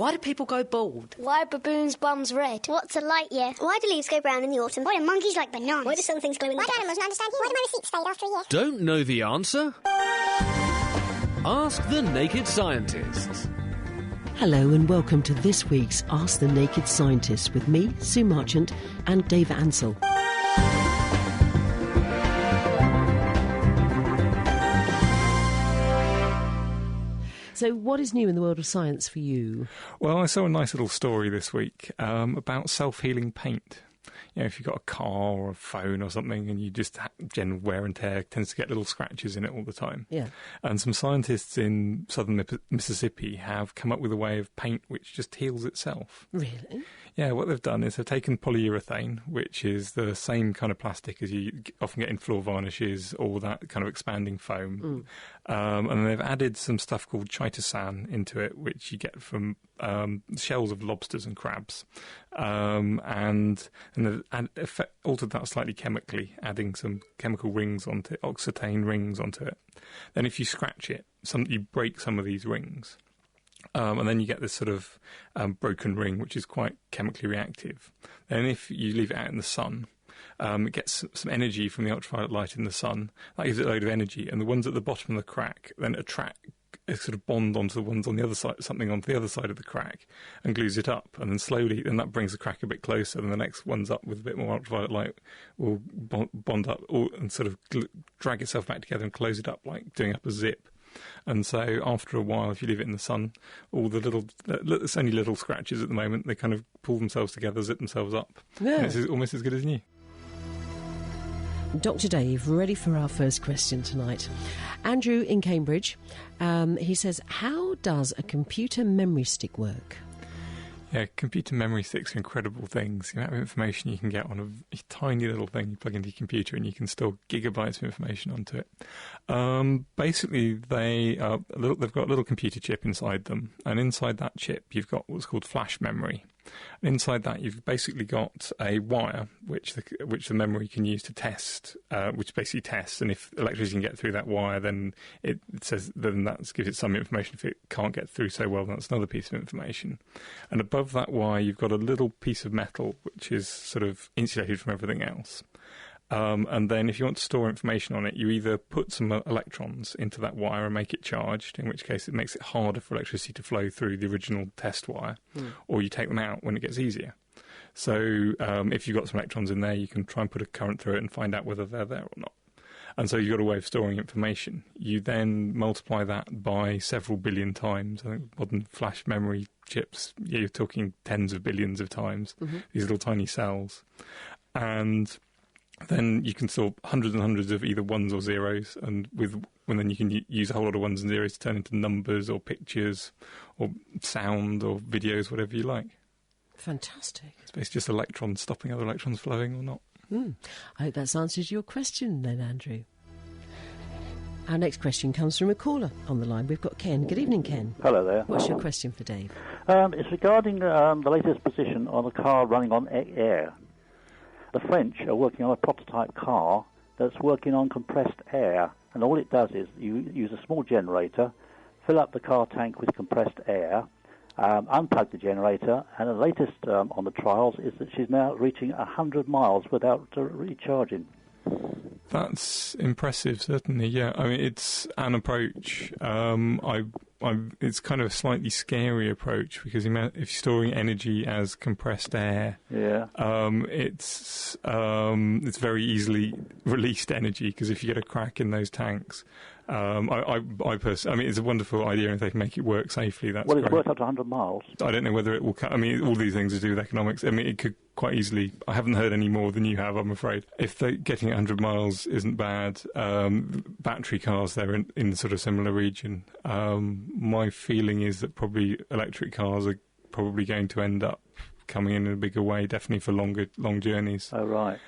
Why do people go bald? Why are baboons' bums red? What's a light year? Why do leaves go brown in the autumn? Why do monkeys like bananas? Why do some things glow in the dark? Why do animals not understand humans? Why do my receipts fade after a year? Don't know the answer? Ask the Naked Scientists. Hello and welcome to this week's Ask the Naked Scientists with me, Sue Marchant, and Dave Ansell. So what is new in the world of science for you? Well, I saw a nice little story this week about self-healing paint. You know, if you've got a car or a phone or something and you just general wear and tear tends to get little scratches in it all the time. Yeah. And some scientists in southern Mississippi have come up with a way of paint which just heals itself. Really? Yeah, what they've done is they've taken polyurethane, which is the same kind of plastic as you often get in floor varnishes or that kind of expanding foam. And they've added some stuff called chitosan into it, which you get from shells of lobsters and crabs. And they've altered that slightly chemically, adding some chemical rings onto it, oxetane rings onto it. Then if you scratch it, you break some of these rings. And then you get this sort of broken ring, which is quite chemically reactive. Then if you leave it out in the sun, it gets some energy from the ultraviolet light in the sun. That gives it a load of energy. And the ones at the bottom of the crack then sort of bond onto the ones on the other side, something onto the other side of the crack, and glues it up. And then slowly, then that brings the crack a bit closer. And the next one's up with a bit more ultraviolet light will bond up and sort of drag itself back together and close it up, like doing up a zip. And so after a while, if you leave it in the sun, all the it's only little scratches at the moment, they kind of pull themselves together, zip themselves up. Yeah. And it's almost as good as new. Dr. Dave, ready for our first question tonight. Andrew in Cambridge, he says, how does a computer memory stick work? Yeah, computer memory sticks are incredible things. The amount of information you can get on a tiny little thing you plug into your computer and you can store gigabytes of information onto it. Basically, they've got a little computer chip inside them, and inside that chip you've got what's called flash memory. And inside that you've basically got a wire which the memory can use to test, which basically tests, and if electricity can get through that wire, then it says then that gives it some information. If it can't get through so well, then that's another piece of information. And above that wire you've got a little piece of metal which is sort of insulated from everything else. And then if you want to store information on it, you either put some electrons into that wire and make it charged, in which case it makes it harder for electricity to flow through the original test wire, or you take them out when it gets easier. So if you've got some electrons in there, you can try and put a current through it and find out whether they're there or not. And so you've got a way of storing information. You then multiply that by several billion times. I think modern flash memory chips, you're talking tens of billions of times, these little tiny cells. And then you can store hundreds and hundreds of either ones or zeros, and then you can use a whole lot of ones and zeros to turn into numbers or pictures or sound or videos, whatever you like. Fantastic. It's basically just electrons stopping other electrons flowing or not. I hope that's answers your question then, Andrew. Our next question comes from a caller on the line. We've got Ken. Good evening, Ken. Hello there. What's your question for Dave? It's regarding the latest position on a car running on air. The French are working on a prototype car that's working on compressed air, and all it does is you use a small generator, fill up the car tank with compressed air, unplug the generator, and the latest on the trials is that she's now reaching 100 miles without recharging. That's impressive, certainly, yeah. I mean, it's an approach. It's kind of a slightly scary approach because if you're storing energy as compressed air, it's very easily released energy, because if you get a crack in those tanks, I personally, I mean, it's a wonderful idea, and if they can make it work safely, that's great. Well, it's worked up to 100 miles. I don't know whether it will. I mean, all these things to do with economics. I mean, it could quite easily. I haven't heard any more than you have, I'm afraid. If getting 100 miles isn't bad, battery cars, they're in sort of similar region. My feeling is that probably electric cars are probably going to end up coming in a bigger way, definitely for long journeys. Oh, right.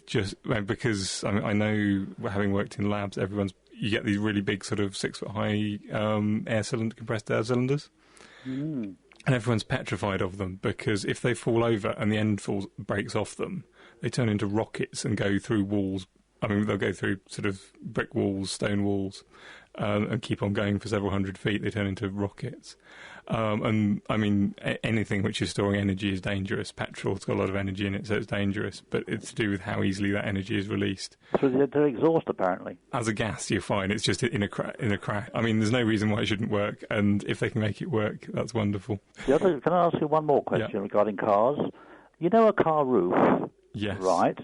Just because I know, having worked in labs, you get these really big sort of 6-foot high compressed air cylinders. And everyone's petrified of them, because if they fall over and the end breaks off them, they turn into rockets and go through walls I mean, they'll go through sort of brick walls, stone walls, and keep on going for several hundred feet. They turn into rockets. And, I mean, anything which is storing energy is dangerous. Petrol's got a lot of energy in it, so it's dangerous. But it's to do with how easily that energy is released. Through their exhaust, apparently. As a gas, you're fine. It's just in a crack. I mean, there's no reason why it shouldn't work. And if they can make it work, that's wonderful. Can I ask you one more question regarding cars? You know a car roof? Yes. Right.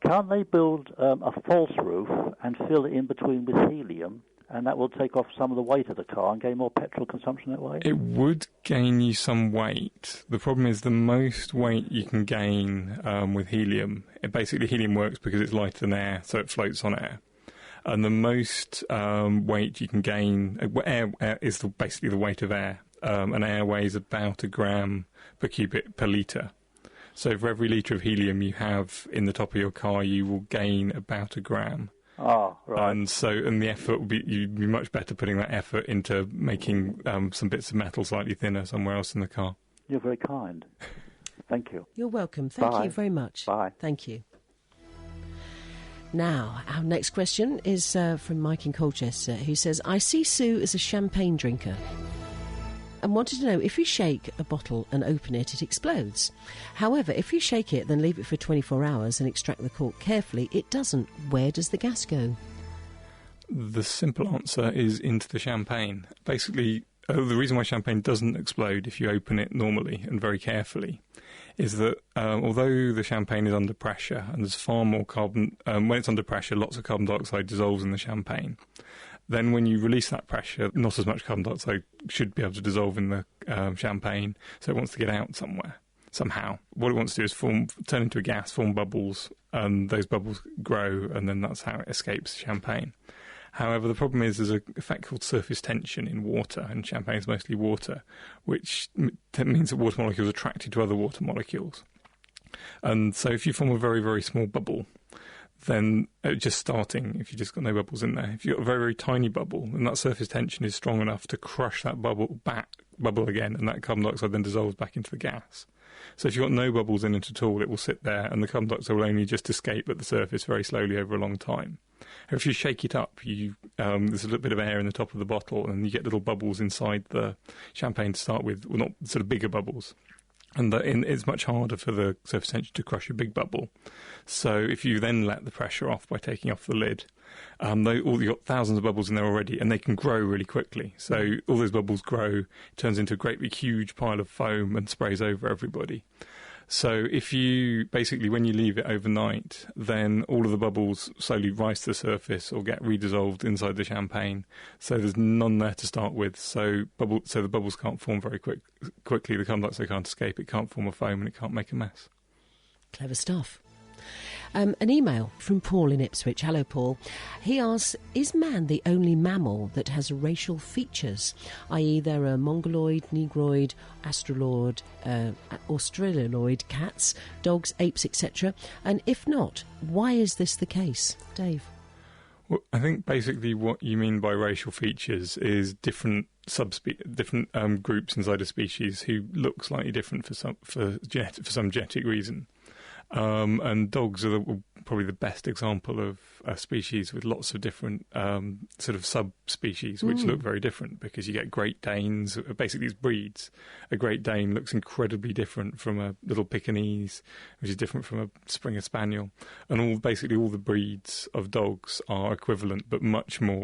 Can't they build a false roof and fill it in between with helium, and that will take off some of the weight of the car and gain more petrol consumption that way? It would gain you some weight. The problem is the most weight you can gain with helium, basically helium works because it's lighter than air, so it floats on air. And the most weight you can gain, air is basically the weight of air, and air weighs about a gram per litre. So for every litre of helium you have in the top of your car, you will gain about a gram. Oh, right. And the effort would be, you'd be much better putting that effort into making some bits of metal slightly thinner somewhere else in the car. You're very kind. Thank you. You're welcome. Thank you very much. Bye. Thank you. Now, our next question is from Mike in Colchester, who says, I see Sue as a champagne drinker and wanted to know, if you shake a bottle and open it, it explodes. However, if you shake it, then leave it for 24 hours and extract the cork carefully, it doesn't. Where does the gas go? The simple answer is into the champagne. Basically, the reason why champagne doesn't explode if you open it normally and very carefully is that although the champagne is under pressure and there's far more carbon, when it's under pressure, lots of carbon dioxide dissolves in the champagne. Then when you release that pressure, not as much carbon dioxide should be able to dissolve in the champagne, so it wants to get out somehow. What it wants to do is turn into a gas, form bubbles, and those bubbles grow, and then that's how it escapes champagne. However, the problem is there's an effect called surface tension in water, and champagne is mostly water, which means that water molecules are attracted to other water molecules. And so if you form a very, very small bubble, then just starting, if you've just got no bubbles in there, if you've got a very, very tiny bubble, and that surface tension is strong enough to crush that bubble again, and that carbon dioxide then dissolves back into the gas. So if you've got no bubbles in it at all, it will sit there, and the carbon dioxide will only just escape at the surface very slowly over a long time. If you shake it up, there's a little bit of air in the top of the bottle, and you get little bubbles inside the champagne to start with, well, not sort of bigger bubbles. And it's much harder for the surface tension to crush a big bubble. So if you then let the pressure off by taking off the lid, you've got thousands of bubbles in there already, and they can grow really quickly. So all those bubbles grow, it turns into a great big huge pile of foam and sprays over everybody. So if you, basically, when you leave it overnight, then all of the bubbles slowly rise to the surface or get redissolved inside the champagne. So there's none there to start with. So the bubbles can't form very quickly. The carbon dioxide can't escape. It can't form a foam, and it can't make a mess. Clever stuff. An email from Paul in Ipswich. Hello, Paul. He asks, is man the only mammal that has racial features, i.e. there are mongoloid, negroid, australoid cats, dogs, apes, etc.? And if not, why is this the case? Dave? Well, I think basically what you mean by racial features is different groups inside a species who look slightly different for some genetic reason. And dogs are probably the best example of a species with lots of different sort of subspecies which look very different, because you get Great Danes, basically these breeds. A Great Dane looks incredibly different from a little Pekingese, which is different from a Springer Spaniel. And all the breeds of dogs are equivalent, but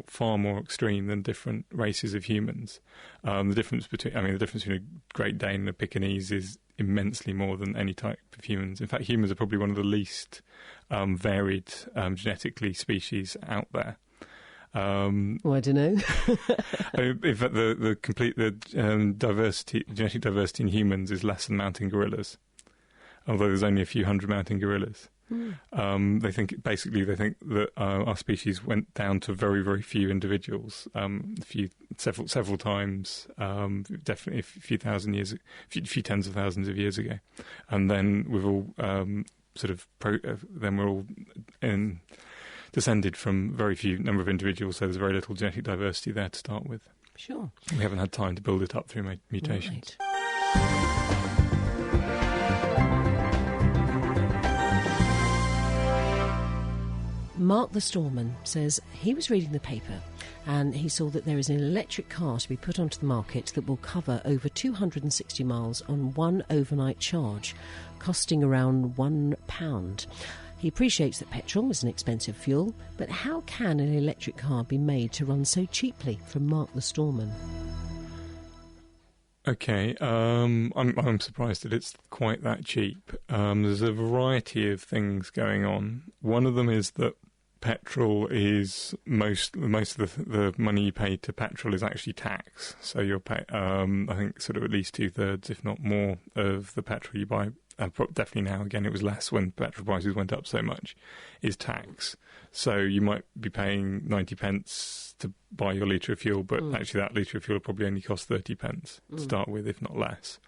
far more extreme than different races of humans. The difference between a Great Dane and a Pekingese is immensely more than any type of humans. In fact, humans are probably one of the least varied genetically species out there. I don't know. In fact, the genetic diversity in humans is less than mountain gorillas, although there's only a few hundred mountain gorillas. They think that our species went down to very, very few individuals, several times, definitely a few tens of thousands of years ago, and then we've all then we're all descended from very few number of individuals. So there's very little genetic diversity there to start with. Sure, we haven't had time to build it up through mutations. Right. Mark the Storeman says he was reading the paper and he saw that there is an electric car to be put onto the market that will cover over 260 miles on one overnight charge, costing around £1. He appreciates that petrol is an expensive fuel, but how can an electric car be made to run so cheaply? From Mark the Storeman. Okay, I'm surprised that it's quite that cheap. There's a variety of things going on. One of them is that petrol is most of the money you pay to petrol is actually tax. So you'll pay, I think, sort of at least 2/3, if not more, of the petrol you buy. Definitely now, again, it was less when petrol prices went up so much, is tax. So you might be paying 90 pence to buy your litre of fuel, but actually that litre of fuel probably only costs 30 pence to start with, if not less.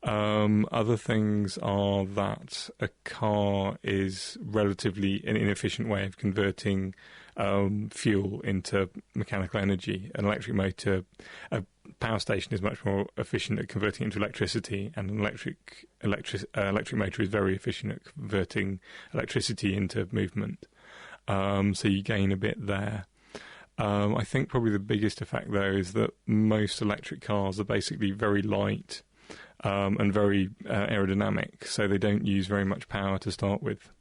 Other things are that a car is relatively an inefficient way of converting fuel into mechanical energy. An electric motor, a power station is much more efficient at converting it into electricity, and an electric motor is very efficient at converting electricity into movement. So you gain a bit there. I think probably the biggest effect, though, is that most electric cars are basically very light and very aerodynamic, so they don't use very much power to start with.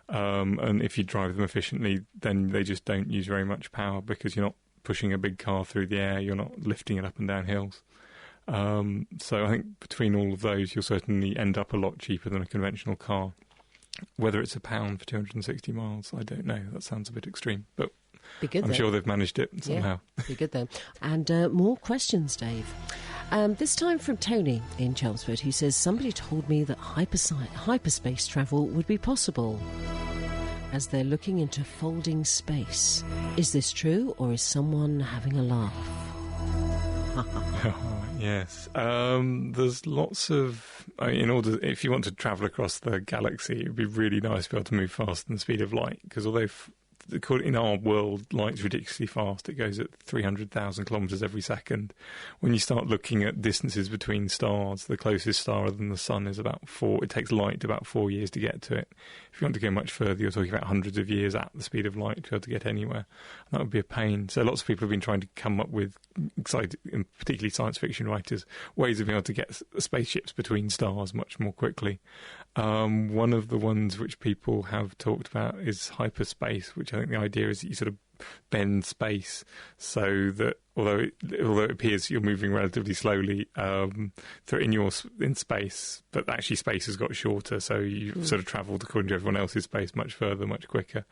And if you drive them efficiently, then they just don't use very much power because you're not pushing a big car through the air, you're not lifting it up and down hills. So I think between all of those, you'll certainly end up a lot cheaper than a conventional car. Whether it's £1 for 260 miles, I don't know. That sounds a bit extreme, but Be good, I'm sure they've managed it somehow. Yeah, be good though. And more questions, Dave. This time from Tony in Chelmsford, who says, somebody told me that hyperspace travel would be possible as they're looking into folding space. Is this true, or is someone having a laugh? Yes. There's lots of... if you want to travel across the galaxy, it would be really nice to be able to move faster than the speed of light, because although in our world, light's ridiculously fast. It goes at 300,000 kilometres every second. When you start looking at distances between stars, the closest star other than the sun is about 4. It takes light about 4 years to get to it. If you want to go much further, you're talking about hundreds of years at the speed of light to be able to get anywhere. And that would be a pain. So lots of people have been trying to come up with, particularly science fiction writers, ways of being able to get spaceships between stars much more quickly. One of the ones which people have talked about is hyperspace, which I think the idea is that you sort of bend space so that although it appears you're moving relatively slowly in space, but actually space has got shorter, so you sort of travelled according to everyone else's space much further, much quicker,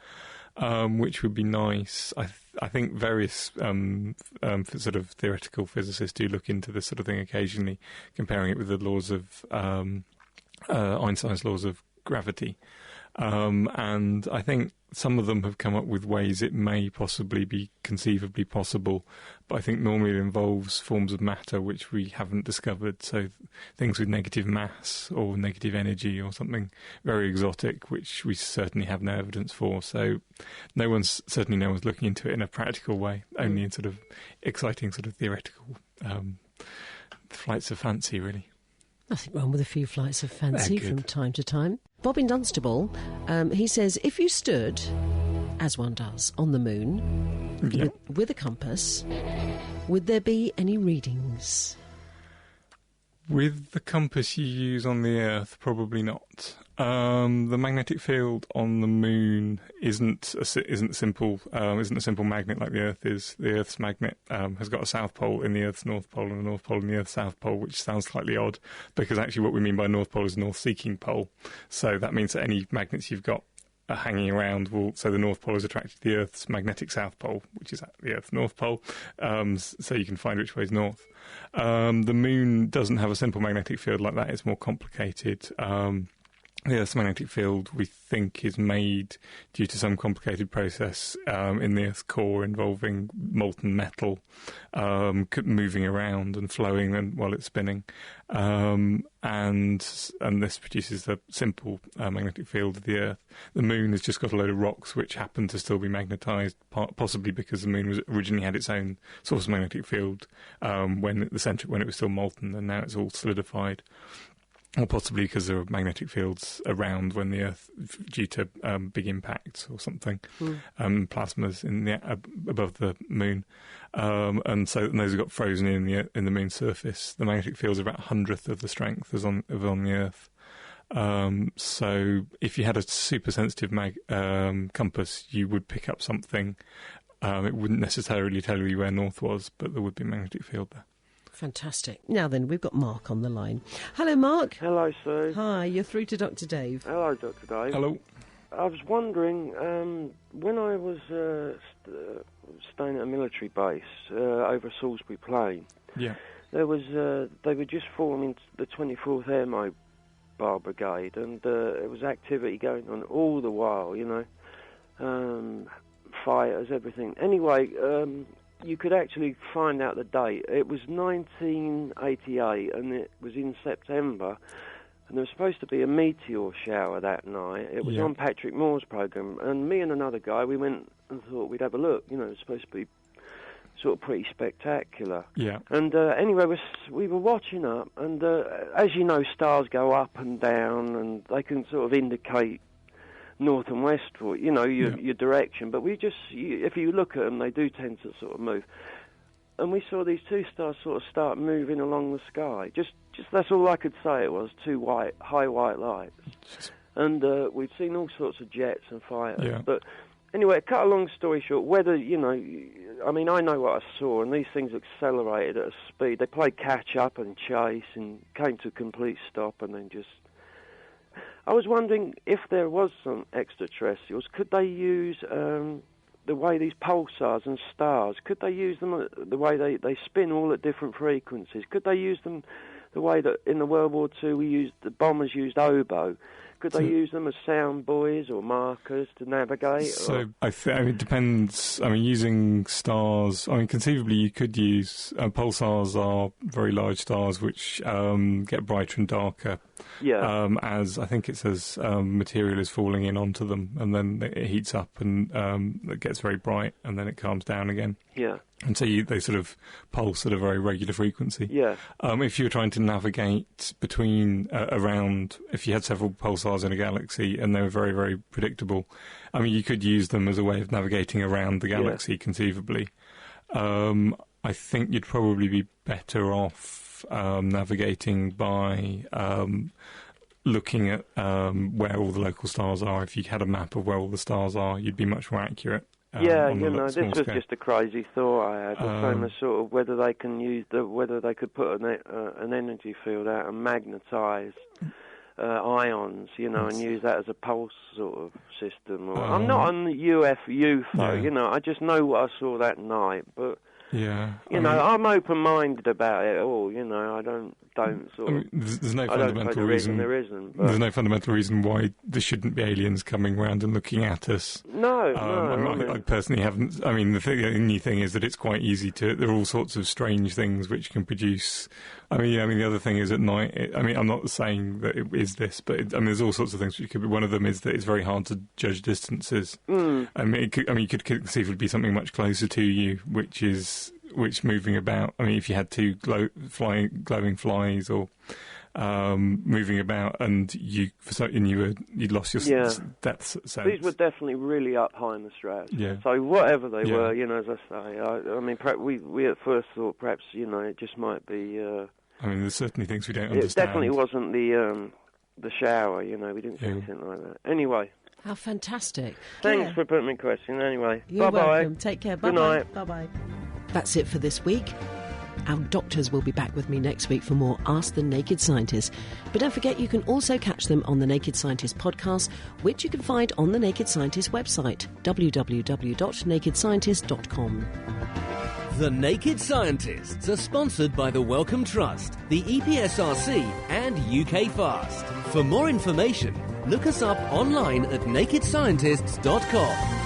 which would be nice. I think various sort of theoretical physicists do look into this sort of thing occasionally, comparing it with the laws of Einstein's laws of gravity. And I think some of them have come up with ways it may possibly be conceivably possible, but I think normally it involves forms of matter which we haven't discovered, so things with negative mass or negative energy or something very exotic, which we certainly have no evidence for. So no one's looking into it in a practical way, only in sort of exciting sort of theoretical flights of fancy, really. Nothing wrong with a few flights of fancy from time to time. Bob in Dunstable, he says, if you stood, as one does, on the moon with a compass, would there be any readings? With the compass you use on the Earth, probably not. The magnetic field on the Moon isn't a simple magnet like the Earth is. The Earth's magnet has got a south pole in the Earth's north pole and a north pole in the Earth's south pole, which sounds slightly odd because actually what we mean by north pole is north-seeking pole. So that means that any magnets you've got hanging around so the North Pole is attracted to the Earth's magnetic south pole, which is at the Earth's North Pole, so you can find which way is north. The Moon doesn't have a simple magnetic field like that. It's more complicated. The Earth's magnetic field, we think, is made due to some complicated process in the Earth's core involving molten metal moving around and flowing while it's spinning. And this produces the simple magnetic field of the Earth. The Moon has just got a load of rocks which happen to still be magnetised, possibly because the Moon originally had its own source of magnetic field when it was still molten, and now it's all solidified. or possibly because there are magnetic fields around when the Earth, due to big impacts or something, plasmas in the above the moon, and those have got frozen in the moon's surface. The magnetic fields are about 100th of the strength as on the Earth. So if you had a super sensitive compass, you would pick up something. It wouldn't necessarily tell you where north was, but there would be a magnetic field there. Fantastic. Now then, we've got Mark on the line. Hello, Mark. Hello, Sue. Hi, you're through to Dr. Dave. Hello, Dr. Dave. Hello. I was wondering, when I was staying at a military base over Salisbury Plain, there was they were just forming the 24th Air Mobile Brigade, and there was activity going on all the while, fighters, everything. Anyway, you could actually find out the date. It was 1988, and it was in September, and there was supposed to be a meteor shower that night. It was on Patrick Moore's programme, and me and another guy, we went and thought we'd have a look. It was supposed to be sort of pretty spectacular. Yeah. And anyway, we were watching up, and as you know, stars go up and down, and they can sort of indicate north and west for your direction, but if you look at them, they do tend to sort of move. And we saw these two stars sort of start moving along the sky. Just that's all I could say. It was two high white lights, and we'd seen all sorts of jets and fighters. Yeah. But anyway, cut a long story short, whether I know what I saw, and these things accelerated at a speed. They played catch up and chase, and came to a complete stop, and then just. I was wondering if there was some extraterrestrials, could they use the way these pulsars and stars, could they use them the way they spin all at different frequencies? Could they use them the way that in the World War II the bombers used oboe? Could they use them as sound buoys or markers to navigate? So it depends. using stars. Conceivably you could use pulsars are very large stars which get brighter and darker. Yeah. As I think it says, material is falling in onto them, and then it heats up and it gets very bright, and then it calms down again. Yeah. And so they sort of pulse at a very regular frequency. Yeah. If you were trying to navigate between around, if you had several pulsars in a galaxy and they were very, very predictable, you could use them as a way of navigating around the galaxy, conceivably. I think you'd probably be better off navigating by looking at where all the local stars are. If you had a map of where all the stars are, you'd be much more accurate. This was just a crazy thought I had. The same as sort of whether they could put an energy field out and magnetise ions, and use that as a pulse sort of system. I'm not on the UFO, I just know what I saw that night, but. Yeah, I'm open-minded about it all. I don't sort of. There's no fundamental reason. There isn't. But there's no fundamental reason why there shouldn't be aliens coming around and looking at us. No, I personally haven't. The only thing is that it's quite easy to. There are all sorts of strange things which can produce. The other thing is at night. I'm not saying that it is this, but there's all sorts of things which could be. One of them is that it's very hard to judge distances. You could conceivably be something much closer to you, which moving about. If you had two glowing flies or moving about, and you'd lost your depth sense. These were definitely really up high in the stratosphere. Yeah. So whatever they were, as I say, perhaps we at first thought perhaps it just might be. There's certainly things we don't understand. It definitely wasn't the shower. We didn't see anything like that. Anyway. How fantastic. Thanks for putting me in question. Anyway, You're bye-bye. welcome. Take care. Bye-bye. Good night. Bye-bye. That's it for this week. Our doctors will be back with me next week for more Ask the Naked Scientist. But don't forget, you can also catch them on the Naked Scientist podcast, which you can find on the Naked Scientist website, www.nakedscientist.com. The Naked Scientists are sponsored by the Wellcome Trust, the EPSRC and UK Fast. For more information, look us up online at nakedscientists.com.